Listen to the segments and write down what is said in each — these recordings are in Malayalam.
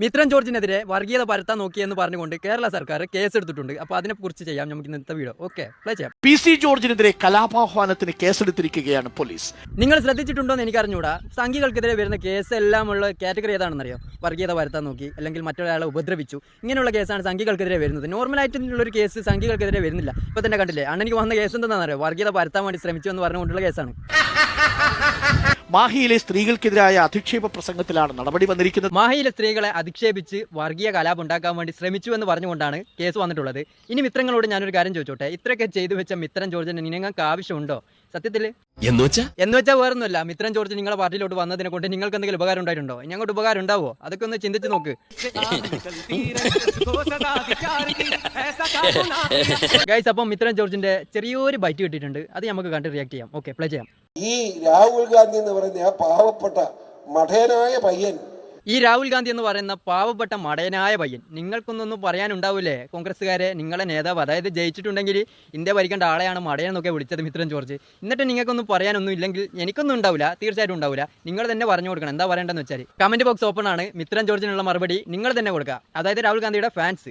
മിത്രൻ ജോർജിനെതിരെ വർഗീയത പരത്താൻ നോക്കിയെന്ന് പറഞ്ഞുകൊണ്ട് കേരള സർക്കാർ കേസെടുത്തിട്ടുണ്ട്. അപ്പോൾ അതിനെക്കുറിച്ച് ചെയ്യാം നമുക്ക് ഇന്നത്തെ വീഡിയോ. ഓക്കെ, പ്ലേ ചെയ്യാം. PC ജോർജിനെതിരെ കലാപാഹ്വാനത്തിന് കേസെടുത്തിരിക്കുകയാണ് പോലീസ്. നിങ്ങൾ ശ്രദ്ധിച്ചിട്ടുണ്ടോ എന്ന് എനിക്കറിഞ്ഞൂടാ. സംഘികൾക്കെതിരെ വരുന്ന കേസ് എല്ലാമുള്ള കാറ്റഗറി ഏതാണെന്നറിയോ? വർഗീയത പരത്താൻ നോക്കി, അല്ലെങ്കിൽ മറ്റൊരാളെ ഉപദ്രവിച്ചു, ഇങ്ങനെയുള്ള കേസാണ് സംഘികൾക്കെതിരെ വരുന്നത്. നോർമലായിട്ടുള്ളൊരു കേസ് സംഘികൾക്കെതിരെ വരുന്നില്ല. ഇപ്പോൾ തന്നെ കണ്ടില്ലേ, അണ്ണനിക്ക് വന്ന കേസ് എന്താണെന്നറിയോ? വർഗീയത പരത്താൻ വേണ്ടി ശ്രമിച്ചു എന്ന് പറഞ്ഞുകൊണ്ടുള്ള കേസാണ്. മാഹിയിലെ സ്ത്രീകൾക്കെതിരായ അധിക്ഷേപ പ്രസംഗത്തിലാണ് നടപടി വന്നിരിക്കുന്നത്. മാഹിയിലെ സ്ത്രീകളെ അധിക്ഷേപിച്ച് വർഗീയ കലാപം ഉണ്ടാക്കാൻ വേണ്ടി ശ്രമിച്ചു എന്ന് പറഞ്ഞുകൊണ്ടാണ് കേസ് വന്നിട്ടുള്ളത്. ഇനി മിത്രങ്ങളോട് ഞാനൊരു കാര്യം ചോദിച്ചോട്ടെ, ഇത്രയൊക്കെ ചെയ്തു വെച്ച മിത്രൻ ജോർജിന് നിങ്ങൾക്ക് ആവശ്യമുണ്ടോ സത്യത്തിൽ? എന്ന് വെച്ചാൽ വേറൊന്നുമല്ല, മിത്രൻ ജോർജ് നിങ്ങളുടെ പാർട്ടിയിലോട്ട് വന്നതിനെ കൊണ്ട് നിങ്ങൾക്ക് എന്തെങ്കിലും ഉപകാരം ഉണ്ടായിട്ടുണ്ടോ? ഞങ്ങൾക്ക് ഉപകാരം ഉണ്ടാവോ? അതൊക്കെ ഒന്ന് ചിന്തിച്ച് നോക്ക്. ഗൈസ്, അപ്പം മിത്രൻ ജോർജിന്റെ ചെറിയൊരു ബൈറ്റ് കിട്ടിയിട്ടുണ്ട്, അത് നമുക്ക് കണ്ട് റിയാക്ട് ചെയ്യാം. ഓക്കെ, പ്ലേ ചെയ്യാം. ഈ രാഹുൽ ഗാന്ധി എന്ന് പറയുന്ന ആ പാവപ്പെട്ട മഠയനായ പയ്യൻ, ഈ രാഹുൽ ഗാന്ധി എന്ന് പറയുന്ന പാവപ്പെട്ട മടയനായ പയ്യൻ, നിങ്ങൾക്കൊന്നൊന്നും പറയാനുണ്ടാവില്ലേ കോൺഗ്രസ്സുകാരെ? നിങ്ങളെ നേതാവ്, അതായത് ജയിച്ചിട്ടുണ്ടെങ്കിൽ ഇന്ത്യ ഭരിക്കേണ്ട ആളെയാണ് മടയൻ എന്നൊക്കെ വിളിച്ചത് മിത്രൻ ജോർജ്. എന്നിട്ട് നിങ്ങൾക്കൊന്നും പറയാനൊന്നും ഇല്ലെങ്കിൽ എനിക്കൊന്നും ഉണ്ടാവില്ല, തീർച്ചയായിട്ടും ഉണ്ടാവില്ല. നിങ്ങൾ തന്നെ പറഞ്ഞു കൊടുക്കണം എന്താ പറയേണ്ടതെന്ന് വെച്ചാൽ. കമന്റ് ബോക്സ് ഓപ്പൺ ആണ്, മിത്രൻ ജോർജിനുള്ള മറുപടി നിങ്ങൾ തന്നെ കൊടുക്കുക. അതായത് രാഹുൽ ഗാന്ധിയുടെ ഫാൻസ്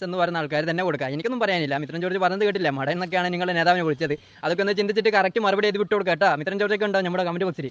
എന്ന് പറയുന്ന ആൾക്കാർ തന്നെ കൊടുക്കുക. എനിക്കൊന്നും പറയാനില്ല. മിത്രൻ ജോർജ് പറഞ്ഞത് കേട്ടില്ല, മടയൻ എന്നൊക്കെയാണ് നിങ്ങളുടെ നേതാവിനെ വിളിച്ചത്. അതൊക്കെ ഒന്ന് ചിന്തിച്ചിട്ട് കറക്റ്റ് മറുപടി ചെയ്ത് വിട്ടു കൊടുക്കുക കേട്ടോ. മിത്രൻ ജോർജൊക്കെ ഉണ്ടോ നമ്മുടെ കമന്റ് ബോക്സിൽ?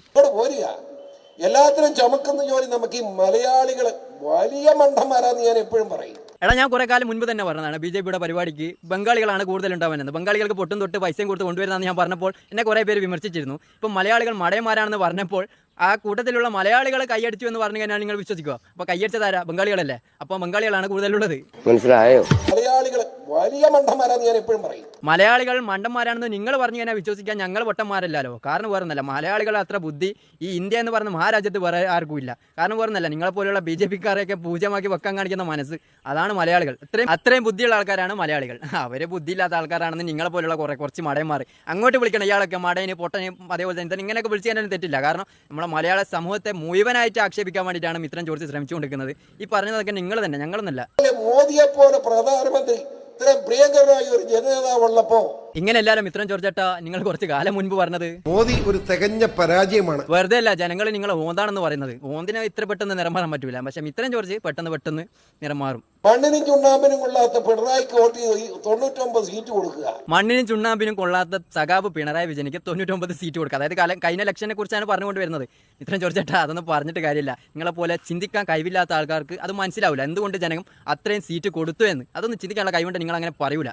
എല്ലാത്തിനും ചുമക്കുന്ന ജോലി നമുക്ക് ഈ മലയാളികൾ വലിയ മണ്ടന്മാരാന്ന് ഞാൻ എപ്പോഴും പറയും. എടാ, ഞാൻ കുറെ കാലം മുൻപ് തന്നെ പറഞ്ഞതാണ് BJP പരിപാടിക്ക് ബംഗാളികളാണ് കൂടുതൽ ഉണ്ടാവുന്നത്. ബംഗാളികൾക്ക് പൊട്ടും തൊട്ട് പൈസയും കൊടുത്ത് കൊണ്ടുവരുന്നതെന്ന് ഞാൻ പറഞ്ഞപ്പോൾ എന്നെ കുറേ പേര് വിമർശിച്ചിരുന്നു. ഇപ്പം മലയാളികൾ മടയന്മാരാണെന്ന് പറഞ്ഞപ്പോൾ ആ കൂട്ടത്തിലുള്ള മലയാളികൾ കൈയടിച്ചു എന്ന് പറഞ്ഞു കഴിഞ്ഞാൽ നിങ്ങൾ വിശ്വസിക്കുക? അപ്പോൾ കൈയടിച്ചതാരാ? ബംഗാളികളല്ലേ. അപ്പോൾ ബംഗാളികളാണ് കൂടുതലുള്ളത്. മനസ്സിലായോ? മലയാളികൾ വലിയ മണ്ടന്മാരാന്ന് ഞാൻ എപ്പോഴും പറയും. മലയാളികൾ മണ്ടന്മാരാണെന്ന് നിങ്ങൾ പറഞ്ഞു കഴിഞ്ഞാൽ വിശ്വസിക്കാൻ ഞങ്ങൾ പൊട്ടന്മാരല്ലോ. കാരണം വേറൊന്നല്ല, മലയാളികൾ അത്ര ബുദ്ധി ഈ ഇന്ത്യ എന്ന് പറയുന്ന മഹാരാജ്യത്ത് വേറെ ആർക്കും ഇല്ല. കാരണം വേറൊന്നല്ല, നിങ്ങളെപ്പോലെയുള്ള BJP-ക്കാരെയൊക്കെ പൂജ്യമാക്കി വെക്കാൻ കാണിക്കുന്ന മനസ്സ്, അതാണ് മലയാളികൾ. അത്രയും ബുദ്ധിയുള്ള ആൾക്കാരാണ് മലയാളികൾ. അവര് ബുദ്ധിയില്ലാത്ത ആൾക്കാരാണെന്ന് നിങ്ങളെപ്പോലുള്ള കുറച്ച് മടയന്മാർ അങ്ങോട്ട് വിളിക്കണം. ഇയാളൊക്കെ മടയന് പൊട്ടന് അതേപോലെ തന്നെ ഇങ്ങനെയൊക്കെ വിളിച്ചു കഴിഞ്ഞാൽ തെറ്റില്ല. കാരണം നമ്മളെ മലയാള സമൂഹത്തെ മുഴുവനായിട്ട് ആക്ഷേപിക്കാൻ വേണ്ടിയിട്ടാണ് മിത്രൻ ജോർജ് ശ്രമിച്ചുകൊണ്ടിരിക്കുന്നത്. ഈ പറഞ്ഞതൊക്കെ നിങ്ങൾ തന്നെ, ഞങ്ങളൊന്നല്ല. മോദിയെ പോലെ പ്രധാനമന്ത്രി ഇത്രയും പ്രിയങ്കരനായ ഒരു ജനനേതാവുള്ളപ്പോ ഇങ്ങനെ എല്ലാവരും മിത്രൻ ജോർജേട്ട നിങ്ങൾ കുറച്ച് കാലം മുൻപ് പറഞ്ഞത് മോദി ഒരു തികഞ്ഞ പരാജയമാണ്. വെറുതെ അല്ല, ജനങ്ങൾ നിങ്ങൾ ഓന്താണെന്ന് പറയുന്നത്. ഓന്തിനെ ഇത്ര പെട്ടെന്ന് നിറം മാറാൻ പറ്റൂല. പക്ഷെ മിത്രൻ ജോർജ് പെട്ടെന്ന് നിറം മാറും. മണ്ണിനും ചുണ്ണാമ്പിനും കൊള്ളാത്ത പിണറായിക്ക് വോട്ട് ചെയ്ത് 99 സീറ്റ് കൊടുക്കുക. മണ്ണിനും ചുണ്ണാമ്പിനും കൊള്ളാത്ത സഖാവ് പിണറായി വിജയനിക്ക് 99 സീറ്റ് കൊടുക്കുക. അതായത് കഴിഞ്ഞ ഇലക്ഷനെ കുറിച്ചാണ് പറഞ്ഞുകൊണ്ട് വരുന്നത്. മിത്രൻ ജോർജേട്ട അതൊന്നും പറഞ്ഞിട്ട് കാര്യമില്ല. നിങ്ങളെപ്പോലെ ചിന്തിക്കാൻ കഴിവില്ലാത്ത ആൾക്കാർക്ക് അത് മനസ്സിലാവില്ല, എന്തുകൊണ്ട് ജനങ്ങൾ അത്രയും സീറ്റ് കൊടുത്തു എന്ന്. അതൊന്നും ചിന്തിക്കാനുള്ള കഴിവുണ്ട് നിങ്ങൾ അങ്ങനെ പറയൂല.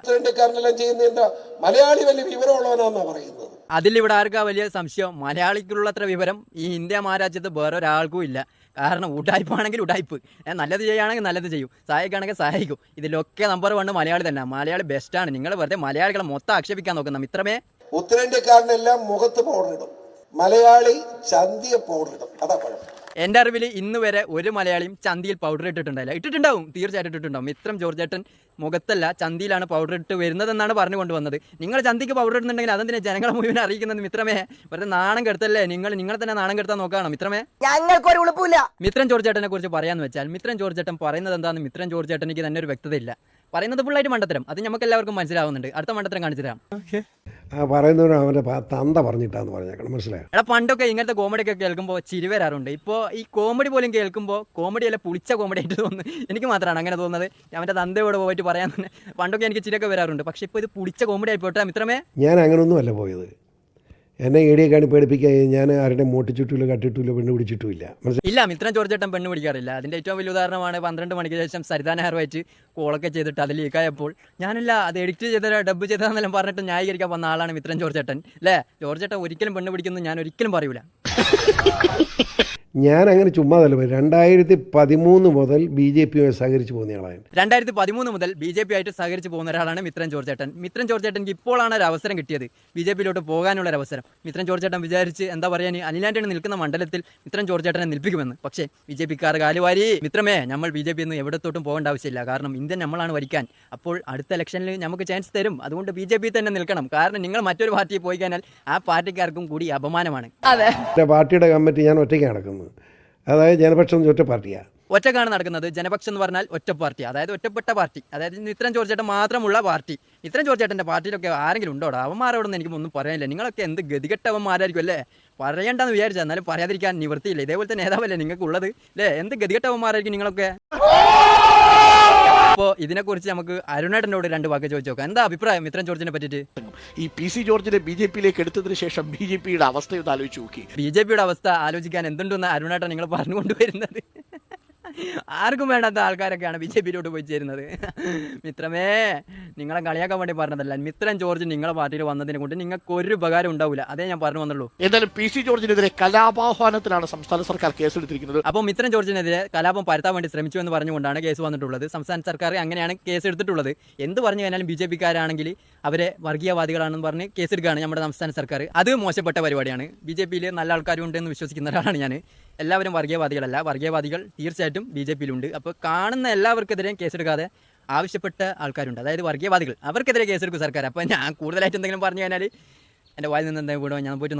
മലയാളി വലിയ വിവരമുള്ളവനാന്നാ പറയുന്നത്. അതിലിവിടെ ആർക്കാ വലിയ സംശയം? മലയാളിക്കുള്ളത്ര വിവരം ഈ ഇന്ത്യ മഹാരാജ്യത്ത് വേറെ ഒരാൾക്കും ഇല്ല. കാരണം ഉടായ്പാണെങ്കിൽ ഉടായ്പ്, നല്ലത് ചെയ്യുകയാണെങ്കിൽ നല്ലത് ചെയ്യും, സഹായിക്കുകയാണെങ്കിൽ സഹായിക്കും. ഇതിലൊക്കെ നമ്പർ 1 മലയാളി തന്നെ. മലയാളി ബെസ്റ്റാണ്. നിങ്ങൾ വെറുതെ മലയാളികളെ മൊത്തം ആക്ഷേപിക്കാൻ നോക്കുന്ന മിത്രമേ. ഉത്തരേന്ത്യക്കാരനെല്ലാം മുഖത്ത് പൗഡർ ഇടും, മലയാളി ചന്തിയെ പൗഡർ ഇടും. അതാ കുഴപ്പം. എൻ്റെ അറിവിൽ ഇന്ന് വരെ ഒരു മലയാളിയും ചന്തിയിൽ പൗഡർ ഇട്ടിട്ടുണ്ടായില്ല. ഇട്ടിട്ടുണ്ടാവും, തീർച്ചയായിട്ടും ഇട്ടിട്ടുണ്ടാവും. മിത്രം ജോർജേട്ടൻ മുഖത്തല്ല ചന്തിയിലാണ് പൗഡർ ഇട്ട് വരുന്നതെന്നാണ് പറഞ്ഞു കൊണ്ടുവന്നത്. നിങ്ങൾ ചന്തിക്ക് പൗഡർ ഇടുന്നുണ്ടെങ്കിൽ അതെന്തിനാ ജനങ്ങളെ മുഴുവൻ അറിയിക്കുന്നത് മിത്രമേ? വെറുതെ നാണം കെടുത്തല്ലേ? നിങ്ങൾ തന്നെ നാണം കെടുത്താൻ നോക്കുകയാണോ മിത്രമേ? ഞങ്ങൾക്കൊരു ഉളുപ്പില്ല. മിത്രൻ ജോർജേട്ടനെ കുറിച്ച് പറയാന്ന് വെച്ചാൽ, മിത്രൻ ജോർജേട്ടൻ പറയുന്നത് എന്താണെന്ന് മിത്രൻ ജോർജേട്ടനിക്ക് തന്നെ ഒരു വ്യക്തതയില്ല. പറയുന്നത് ഫുള്ളായിട്ട് മണ്ടത്തരം. അത് നമുക്ക് എല്ലാവർക്കും മനസ്സിലാവുന്നുണ്ട്. അടുത്ത മണ്ടത്തരം കാണിച്ചു തരാം. പറയുന്നവരും അവൻ്റെ തന്ത പറഞ്ഞിട്ടാന്ന് പറഞ്ഞേക്കണം, മനസ്സിലായോ? എടാ, പണ്ടൊക്കെ ഇങ്ങനത്തെ കോമഡി ഒക്കെ കേൾക്കുമ്പോൾ ചിരി വരാറുണ്ട്. ഇപ്പോൾ ഈ കോമഡി പോലും കേൾക്കുമ്പോൾ കോമഡി അല്ല പുളിച്ച കോമഡി ആയിട്ട് തോന്നുന്നു. എനിക്ക് മാത്രമാണ് അങ്ങനെ തോന്നുന്നത്. അവൻ്റെ തന്തയോട് പോയിട്ട് പറയാൻ തന്നെ പണ്ടൊക്കെ എനിക്ക് ചിരിയൊക്കെ വരാറുണ്ട്. പക്ഷെ ഇപ്പോൾ ഇത് പുളിച്ച കോമഡി ആയിപ്പോട്ടെ മിത്രമേ. ഞാൻ അങ്ങനൊന്നും അല്ല പോയത്. എന്നെ ഏടിയേക്കാണ് പേടിപ്പിക്കാൻ ഞാൻ ആരുടെ മോട്ടിച്ചിട്ടില്ല, കട്ടിട്ടില്ല, പെണ്ണ് പിടിച്ചിട്ടുമില്ല. ഇല്ല, മിത്രൻ ജോർജേട്ടൻ പെണ്ണ് പിടിക്കാറില്ല. അതിൻ്റെ ഏറ്റവും വലിയ ഉദാഹരണമാണ് 12 മണിക്ക് ശേഷം സരിതാ നെഹ്റുവായിട്ട് കോളൊക്കെ ചെയ്തിട്ട് അത് ലീക്കായപ്പോൾ ഞാനല്ല അത് എഡിറ്റ് ചെയ്ത ഡബ് ചെയ്തതെന്നെല്ലാം പറഞ്ഞിട്ട് ന്യായീകരിക്കാൻ വന്ന ആളാണ് മിത്രൻ ജോർജേട്ടൻ അല്ലേ? ജോർജേട്ടൻ ഒരിക്കലും പെണ്ണ് പിടിക്കുന്നു ഞാൻ ഒരിക്കലും പറയൂല. ഞാൻ അങ്ങനെ ചുമ്മാതല്ല. 2013 മുതൽ BJP സഹകരിച്ച് പോകുന്ന ആളാണ്. 2013 മുതൽ BJP ആയിട്ട് സഹകരിച്ച് പോകുന്ന ഒരാളാണ് മിത്രൻ ജോർജേട്ടൻ. മിത്രൻ ജോർജേട്ടൻക്ക് ഇപ്പോഴാണ് ഒരു അവസരം കിട്ടിയത്, BJP-യിലോട്ട് പോകാനുള്ള ഒരു അവസരം. മിത്രൻ ജോർജേട്ടൻ വിചാരിച്ച് എന്താ പറയാൻ, അനിലാന്റണി നിൽക്കുന്ന മണ്ഡലത്തിൽ മിത്രൻ ജോർജേട്ടനെ നിൽപ്പിക്കുമെന്ന്. പക്ഷേ BJP-ക്കാർ കാലുവാരി. മിത്രമേ, നമ്മൾ BJP-ന്ന് എവിടത്തോട്ടും പോകേണ്ട ആവശ്യമില്ല. കാരണം ഇന്ത്യ നമ്മളാണ് ഭരിക്കാൻ. അപ്പോൾ അടുത്ത ഇലക്ഷനിൽ നമുക്ക് ചാൻസ് തരും. അതുകൊണ്ട് BJP തന്നെ നിൽക്കണം. കാരണം നിങ്ങൾ മറ്റൊരു പാർട്ടിയിൽ പോയി കഴിഞ്ഞാൽ ആ പാർട്ടിക്കാർക്കും കൂടി അപമാനമാണ്. അതെ, പാർട്ടിയുടെ കമ്മിറ്റി ഞാൻ ഒറ്റയ്ക്ക് നടക്കുന്നത്. അതായത് ജനപക്ഷം ഒറ്റ പാർട്ടിയാണ്. ഒറ്റക്കാണ് നടക്കുന്നത്. ജനപക്ഷം എന്ന് പറഞ്ഞാൽ ഒറ്റ പാർട്ടി, അതായത് ഒറ്റപ്പെട്ട പാർട്ടി, അതായത് മിത്രൻ ജോർജ് ചേട്ടൻ മാത്രമുള്ള പാർട്ടി. മിത്രൻ ജോർജ് ചേട്ടൻ്റെ പാർട്ടിയിലൊക്കെ ആരെങ്കിലും ഉണ്ടോടാ? അവന്മാരോടൊന്നും എനിക്കൊന്നും പറയാനില്ല. നിങ്ങളൊക്കെ എന്ത് ഗതികെട്ടവന്മാരായിരിക്കും അല്ലേ? പറയണ്ടെന്ന് വിചാരിച്ചാൽ എന്നാലും പറയാതിരിക്കാൻ നിവൃത്തിയില്ല. ഇതേപോലത്തെ നേതാവല്ലേ നിങ്ങൾക്കുള്ളത് അല്ലേ? എന്ത് ഗതികെട്ടവന്മാരായിരിക്കും നിങ്ങളൊക്കെ. അപ്പോൾ ഇതിനെക്കുറിച്ച് നമുക്ക് അരുണേട്ടനോട് 2 വാക്ക് ചോദിച്ചു നോക്കാം. എന്താ അഭിപ്രായം മിത്രൻ ജോർജിനെ പറ്റിയിട്ട്? ഈ PC ജോർജിനെ BJP-യിലേക്ക് എടുത്തതിന് ശേഷം BJP-യുടെ അവസ്ഥയൊന്ന് ആലോചിച്ച് നോക്കി. BJP-യുടെ അവസ്ഥ ആലോചിക്കാൻ എന്തുണ്ടെന്ന് അരുണേട്ടൻ നിങ്ങൾ പറഞ്ഞുകൊണ്ടുവരുന്നത്? ആർക്കും വേണ്ടാത്ത ആൾക്കാരൊക്കെയാണ് BJP-യിലോട്ട് പോയി ചേരുന്നത്. മിത്രമേ, നിങ്ങളെ കളിയാക്കാൻ വേണ്ടി പറഞ്ഞതല്ല. മിത്രൻ ജോർജ് നിങ്ങളെ പാർട്ടിയിൽ വന്നതിനെ കൊണ്ട് നിങ്ങൾക്ക് ഒരു ഉപകാരം ഉണ്ടാവില്ല. അതേ ഞാൻ പറഞ്ഞു വന്നുള്ളൂ. എന്നാലും PC ജോർജിനെതിരെ കലാപാഹ്വാനത്തിലാണ് സംസ്ഥാന സർക്കാർ കേസെടുത്തിരിക്കുന്നത്. അപ്പോൾ മിത്രൻ ജോർജിനെതിരെ കലാപം പരത്താൻ വേണ്ടി ശ്രമിച്ചു എന്ന് പറഞ്ഞുകൊണ്ടാണ് കേസ് വന്നിട്ടുള്ളത്. സംസ്ഥാന സർക്കാർ അങ്ങനെയാണ് കേസ് എടുത്തിട്ടുള്ളത്. എന്ത് പറഞ്ഞു കഴിഞ്ഞാലും BJP-ക്കാരാണെങ്കിൽ അവരെ വർഗീയവാദികളാണെന്ന് പറഞ്ഞ് കേസെടുക്കുകയാണ് നമ്മുടെ സംസ്ഥാന സർക്കാർ. അത് മോശപ്പെട്ട പരിപാടിയാണ്. BJP-യിൽ നല്ല ആൾക്കാരും ഉണ്ടെന്ന് വിശ്വസിക്കുന്ന ഒരാളാണ് ഞാൻ. എല്ലാവരും വർഗീയവാദികളല്ല. വർഗീയവാദികൾ തീർച്ചയായിട്ടും BJP-യിലുണ്ട്. അപ്പോൾ കാണുന്ന എല്ലാവർക്കെതിരെയും കേസെടുക്കാതെ ആവശ്യപ്പെട്ട ആൾക്കാരുണ്ട്, അതായത് വർഗീയവാദികൾ, അവർക്കെതിരെ കേസെടുക്കും സർക്കാർ. അപ്പോൾ ഞാൻ കൂടുതലായിട്ട് എന്തെങ്കിലും പറഞ്ഞു കഴിഞ്ഞാൽ എൻ്റെ വായിൽ നിന്ന് എന്തെങ്കിലും കൂടെ ഞാൻ പോയിട്ട്